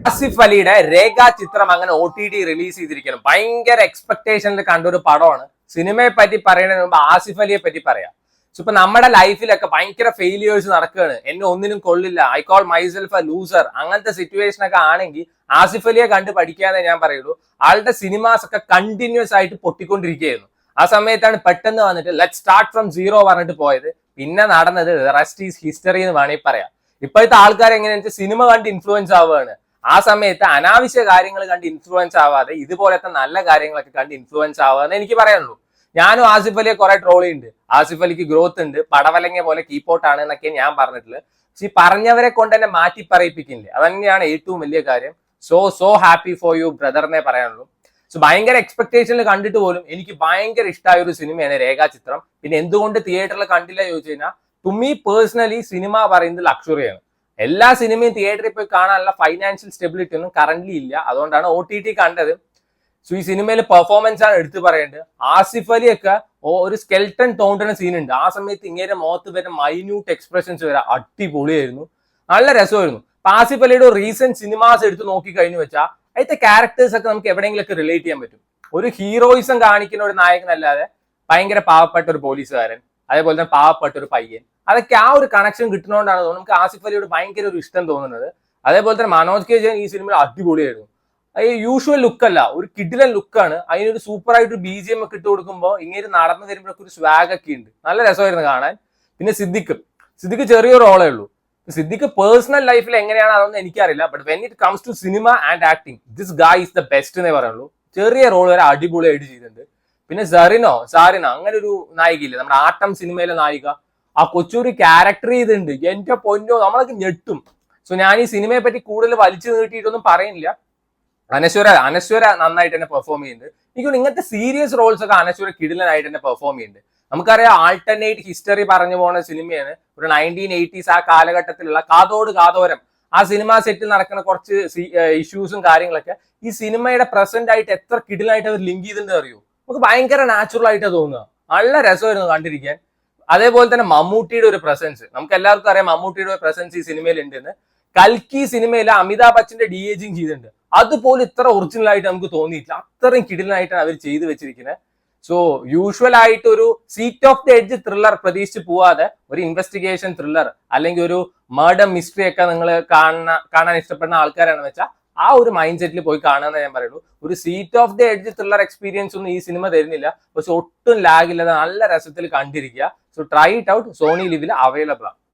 ആസിഫ് അലിയുടെ രേഖ ചിത്രം അങ്ങനെ OTT റിലീസ് ചെയ്തിരിക്കണം. ഭയങ്കര എക്സ്പെക്ടേഷനിൽ കണ്ട ഒരു പടമാണ്. സിനിമയെ പറ്റി പറയുന്നതിന് മുമ്പ് ആസിഫ് അലിയെ പറ്റി പറയാം. ഇപ്പൊ നമ്മുടെ ലൈഫിലൊക്കെ ഭയങ്കര ഫെയിലിയേഴ്സ് നടക്കുകയാണ്. എന്നെ ഒന്നിനും കൊള്ളില്ല, I call myself A loser, അങ്ങനത്തെ സിറ്റുവേഷൻ ഒക്കെ ആണെങ്കിൽ ആസിഫ് അലിയെ കണ്ട് പഠിക്കാന്നേ ഞാൻ പറയുള്ളൂ. ആളുടെ സിനിമാസ് ഒക്കെ കണ്ടിന്യൂസ് ആയിട്ട് പൊട്ടിക്കൊണ്ടിരിക്കുകയായിരുന്നു. ആ സമയത്താണ് പെട്ടെന്ന് വന്നിട്ട് ലെറ്റ് സ്റ്റാർട്ട് ഫ്രം സീറോ പറഞ്ഞിട്ട് പോയത്. പിന്നെ നടന്നത് റെസ്റ്റ് ഈസ് ഹിസ്റ്ററി എന്ന് വേണമെങ്കിൽ പറയാം. ഇപ്പോഴത്തെ ആൾക്കാർ എങ്ങനെയാണെന്ന് വെച്ചാൽ സിനിമ കണ്ട് ഇൻഫ്ലുവൻസ് ആവുകയാണ്. ആ സമയത്ത് അനാവശ്യ കാര്യങ്ങൾ കണ്ട് ഇൻഫ്ലുവൻസ് ആവാതെ ഇതുപോലത്തെ നല്ല കാര്യങ്ങളൊക്കെ കണ്ട് ഇൻഫ്ലുവൻസ് ആവാന്ന് എനിക്ക് പറയാനുള്ളൂ. ഞാനും ആസിഫ് അലിയെ കുറെ ട്രോൾ ചെയ്യുന്നുണ്ട്. ആസിഫ് അലിക്ക് ഗ്രോത്ത് ഉണ്ട്, പടവലങ്ങ പോലെ കീപ്പോട്ടാണ് എന്നൊക്കെ ഞാൻ പറഞ്ഞിട്ടുള്ളത്. പക്ഷെ ഈ പറഞ്ഞവരെ കൊണ്ട് തന്നെ മാറ്റി പറയിപ്പിക്കില്ലേ, അതന്നെയാണ് ഏറ്റവും വലിയ കാര്യം. സോ ഹാപ്പി ഫോർ യു ബ്രദറിനെ പറയാനുള്ളൂ. സോ ഭയങ്കര എക്സ്പെക്ടേഷനിൽ കണ്ടിട്ട് പോലും എനിക്ക് ഭയങ്കര ഇഷ്ടമായ ഒരു സിനിമയാണ് രേഖാചിത്രം. പിന്നെ എന്തുകൊണ്ട് തിയേറ്ററിൽ കണ്ടില്ല ചോദിച്ചു കഴിഞ്ഞാൽ, ടു മീ പേഴ്സണലി സിനിമ പറയുന്നത് ലക്ഷറിയാണ്. എല്ലാ സിനിമയും തിയേറ്ററിൽ പോയി കാണാനുള്ള ഫൈനാൻഷ്യൽ സ്റ്റെബിലിറ്റി ഒന്നും കറന്റ് ഇല്ല. അതുകൊണ്ടാണ് OTT കണ്ടത്. സോ ഈ സിനിമയിൽ പെർഫോമൻസ് ആണ് എടുത്തു പറയേണ്ടത്. ആസിഫ് അലിയൊക്കെ ഒരു സ്കെൽട്ടൺ തോണ്ടുന്ന സീനുണ്ട്. ആ സമയത്ത് ഇങ്ങനെ മുഖത്ത് വരെ മൈന്യൂട്ട് എക്സ്പ്രഷൻസ് വരെ അടിപൊളിയായിരുന്നു, നല്ല രസമായിരുന്നു. ആസിഫ് അലിയുടെ റീസെന്റ് സിനിമാസ് എടുത്ത് നോക്കി കഴിഞ്ഞു വെച്ചാൽ അതിന്റെ ക്യാരക്ടേഴ്സ് ഒക്കെ നമുക്ക് എവിടെയെങ്കിലൊക്കെ റിലേറ്റ് ചെയ്യാൻ പറ്റും. ഒരു ഹീറോയിസം കാണിക്കുന്ന ഒരു നായകനല്ലാതെ ഭയങ്കര പാവപ്പെട്ട ഒരു പോലീസുകാരൻ, അതേപോലെ തന്നെ പാവപ്പെട്ട ഒരു പയ്യൻ, അതൊക്കെ ആ ഒരു കണക്ഷൻ കിട്ടുന്നതുകൊണ്ടാണ് നമുക്ക് ആസിഫ് അലിയോട് ഭയങ്കര ഒരു ഇഷ്ടം തോന്നുന്നത്. അതേപോലെ തന്നെ മനോജ് കെ ജയൻ ഈ സിനിമയിൽ അടിപൊളിയായിരുന്നു. യൂഷ്വൽ ലുക്കല്ല, ഒരു കിഡിലൻ ലുക്കാണ്. അതിനൊരു സൂപ്പർ ആയിട്ട് BGM ഒക്കെ ഇട്ട് കൊടുക്കുമ്പോൾ ഇങ്ങനെ നടന്നു വരുമ്പോഴൊക്കെ ഒരു സ്വാഗ് ഒക്കെ ഉണ്ട്, നല്ല രസമായിരുന്നു കാണാൻ. പിന്നെ സിദ്ദിഖ് ചെറിയൊരു റോളേ ഉള്ളൂ. സിദ്ദിഖ് പേഴ്സണൽ ലൈഫിൽ എങ്ങനെയാണ് അതൊന്നും എനിക്കറിയില്ല. But when it comes to cinema and acting, this guy is the best എന്നേ പറയുള്ളൂ. ചെറിയ റോൾ വരെ അടിപൊളിയായിട്ട് ചെയ്തിട്ടുണ്ട്. പിന്നെ സാരിന അങ്ങനെ ഒരു നായികയില്ലേ, നമ്മുടെ ആട്ടം സിനിമയിലെ നായിക, ആ കൊച്ചൂരി ക്യാരക്ടർ ചെയ്തിട്ടുണ്ട്. എന്റെ പൊന്നോ, നമ്മളൊക്കെ ഞെട്ടും. സോ ഞാൻ ഈ സിനിമയെ പറ്റി കൂടുതൽ വലിച്ചു നീട്ടിയിട്ടൊന്നും പറയുന്നില്ല. അനശ്വര നന്നായിട്ട് തന്നെ പെർഫോം ചെയ്യുന്നുണ്ട്. എനിക്ക് ഇങ്ങനത്തെ സീരിയസ് റോൾസ് ഒക്കെ അനശ്വര കിടിലനായിട്ട് തന്നെ പെർഫോം ചെയ്യുന്നുണ്ട്. നമുക്കറിയാം ആൾട്ടർനേറ്റ് ഹിസ്റ്ററി പറഞ്ഞു പോകുന്ന സിനിമയാണ്. ഒരു 1980s ആ കാലഘട്ടത്തിലുള്ള കാതോട് കാതോരം ആ സിനിമ സെറ്റിൽ നടക്കുന്ന കുറച്ച് ഇഷ്യൂസും കാര്യങ്ങളൊക്കെ ഈ സിനിമയുടെ പ്രസന്റ് ആയിട്ട് എത്ര കിടിലായിട്ട് അവർ ലിങ്ക് ചെയ്തിട്ടുണ്ട് അറിയോ. നമുക്ക് ഭയങ്കര നാച്ചുറൽ ആയിട്ട് തോന്നുക, നല്ല രസമായിരുന്നു കണ്ടിരിക്കാൻ. അതേപോലെ തന്നെ മമ്മൂട്ടിയുടെ ഒരു പ്രസൻസ്, നമുക്ക് എല്ലാവർക്കും അറിയാം മമ്മൂട്ടിയുടെ ഒരു പ്രസൻസ് ഈ സിനിമയിൽ ഉണ്ടെന്ന്. കൽക്കി സിനിമയിൽ അമിതാഭ് ബച്ചന്റെ DAGing ചെയ്തിട്ടുണ്ട്. അതുപോലെ ഇത്ര ഒറിജിനൽ ആയിട്ട് നമുക്ക് തോന്നിയിട്ടില്ല, അത്രയും കിടിലനായിട്ടാണ് അവർ ചെയ്തു വെച്ചിരിക്കുന്നത്. സോ യൂഷ്വൽ ആയിട്ട് ഒരു seat of the edge thriller പ്രതീക്ഷിച്ച് പോവാതെ ഒരു ഇൻവെസ്റ്റിഗേഷൻ ത്രില്ലർ അല്ലെങ്കിൽ ഒരു മർഡർ മിസ്റ്ററി ഒക്കെ നിങ്ങൾ കാണാൻ ഇഷ്ടപ്പെടുന്ന ആൾക്കാരാണെന്ന് വെച്ചാൽ ആ ഒരു മൈൻഡ് സെറ്റിൽ പോയി കാണാമെന്ന് ഞാൻ പറയുള്ളൂ. ഒരു seat of the edge thriller experience ഒന്നും ഈ സിനിമ തരുന്നില്ല, പക്ഷെ ഒട്ടും ലാഗ് ഇല്ലാതെ നല്ല രസത്തിൽ കണ്ടിരിക്കുക. So try it out. Sony ലിവിൽ അവൈലബിൾ ആണ്.